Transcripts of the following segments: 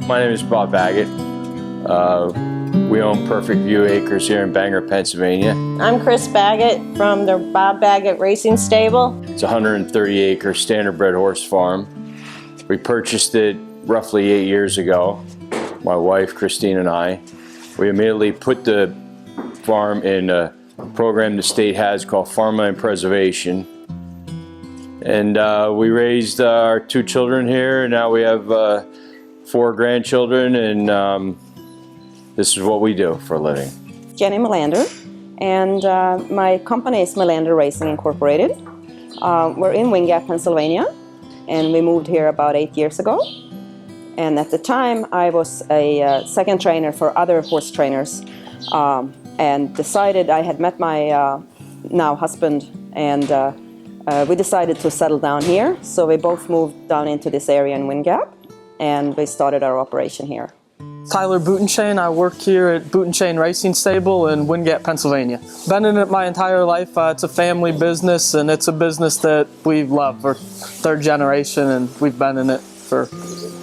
My name is Bob Baggett. We own Perfect View Acres here in Bangor, Pennsylvania. I'm Chris Baggett from the Bob Baggett Racing Stable. It's a 130-acre Standardbred horse farm. We purchased it roughly 8 years ago, my wife, Christine, and I. We immediately put the farm in a program the state has called Farmland Preservation. And we raised our 2 children here, and now we have 4 grandchildren, and this is what we do for a living. Jenny Melander, and my company is Melander Racing Incorporated. We're in Wind Gap, Pennsylvania, and we moved here about 8 years ago. And at the time, I was a second trainer for other horse trainers, and decided I had met my now husband, and we decided to settle down here. So we both moved down into this area in Wind Gap, and we started our operation here. Tyler Bootenchain. I work here at Bootenchain Racing Stable in Wind Gap, Pennsylvania. Been in it my entire life. It's a family business, and it's a business that we love. We're 3rd generation, and we've been in it for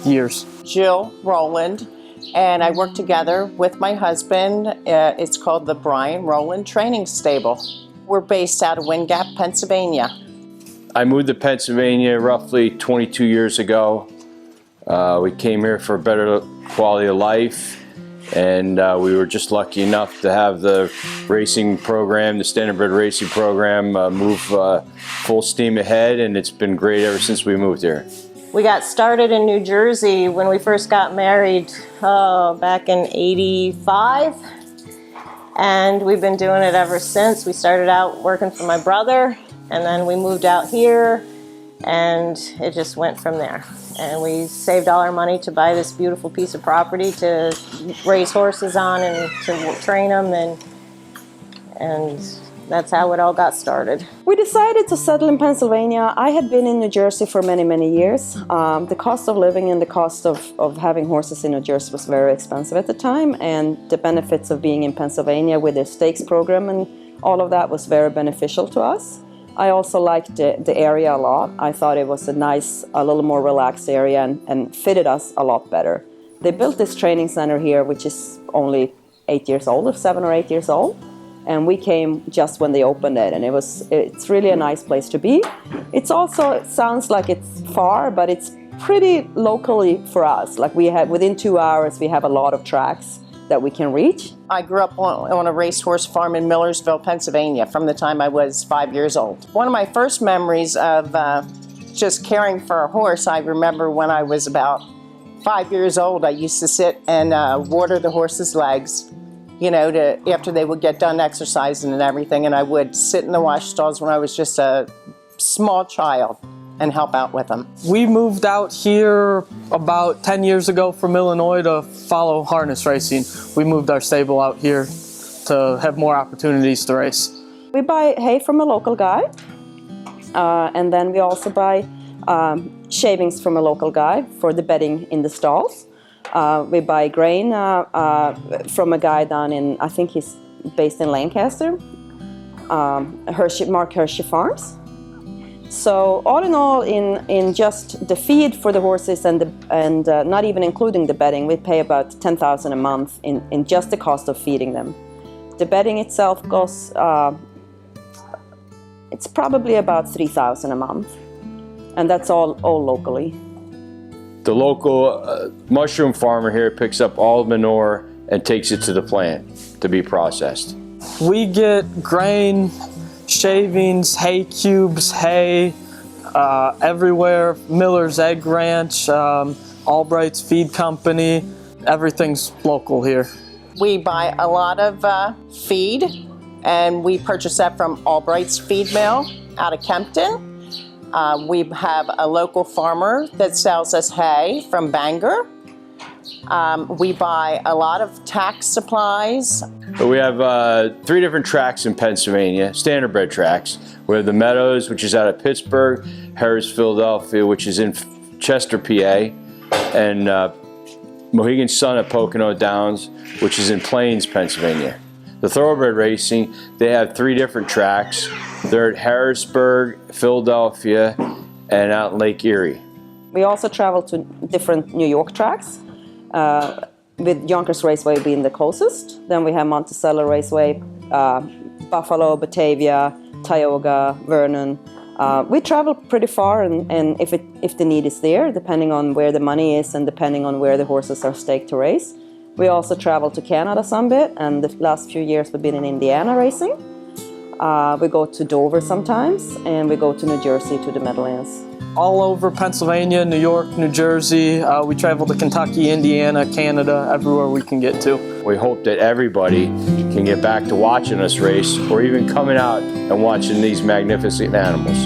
years. Jill Rowland, and I work together with my husband. It's called the Brian Rowland Training Stable. We're based out of Wind Gap, Pennsylvania. I moved to Pennsylvania roughly 22 years ago. We came here for a better quality of life, and we were just lucky enough to have the racing program, the Standardbred racing program, move full steam ahead, and it's been great ever since we moved here. We got started in New Jersey when we first got married back in '85, and we've been doing it ever since. We started out working for my brother, and then we moved out here, and it just went from there. And we saved all our money to buy this beautiful piece of property to raise horses on and to train them, and that's how it all got started. We decided to settle in Pennsylvania. I had been in New Jersey for many, many years. The cost of living and the cost of having horses in New Jersey was very expensive at the time, and the benefits of being in Pennsylvania with their stakes program and all of that was very beneficial to us. I also liked the area a lot. I thought it was a nice, a little more relaxed area and fitted us a lot better. They built this training center here, which is only 8 years old, or 7 or 8 years old. And we came just when they opened it, and it's really a nice place to be. It sounds like it's far, but it's pretty locally for us. Like within 2 hours, we have a lot of tracks that we can reach. I grew up on a racehorse farm in Millersville, Pennsylvania from the time I was 5 years old. One of my first memories of just caring for a horse, I remember when I was about 5 years old, I used to sit and water the horse's legs, you know, after they would get done exercising and everything, and I would sit in the wash stalls when I was just a small child and help out with them. We moved out here about 10 years ago from Illinois to follow harness racing. We moved our stable out here to have more opportunities to race. We buy hay from a local guy, and then we also buy shavings from a local guy for the bedding in the stalls. We buy grain from a guy down in, I think he's based in Lancaster, Mark Hershey Farms. So all in all, in just the feed for the horses and not even including the bedding, we pay about $10,000 a month in just the cost of feeding them. The bedding itself goes, it's probably about $3,000 a month, and that's all locally. The local mushroom farmer here picks up all the manure and takes it to the plant to be processed. We get grain, shavings, hay cubes, hay, everywhere. Miller's Egg Ranch, Albright's Feed Company, everything's local here. We buy a lot of feed, and we purchase that from Albright's Feed Mill out of Kempton. We have a local farmer that sells us hay from Bangor. We buy a lot of tack supplies. We have 3 different tracks in Pennsylvania, Standardbred tracks. We have the Meadows, which is out of Pittsburgh, Harris, Philadelphia, which is in Chester, PA, and Mohegan Sun at Pocono Downs, which is in Plains, Pennsylvania. The Thoroughbred Racing, they have 3 different tracks. They're at Harrisburg, Philadelphia, and out in Lake Erie. We also travel to different New York tracks. with Yonkers Raceway being the closest. Then we have Monticello Raceway, Buffalo, Batavia, Tioga, Vernon. We travel pretty far, and if the need is there, depending on where the money is and depending on where the horses are staked to race. We also travel to Canada some bit, and the last few years we've been in Indiana racing. We go to Dover sometimes, and we go to New Jersey to the Meadowlands. All over Pennsylvania, New York, New Jersey. We travel to Kentucky, Indiana, Canada, everywhere we can get to. We hope that everybody can get back to watching us race or even coming out and watching these magnificent animals.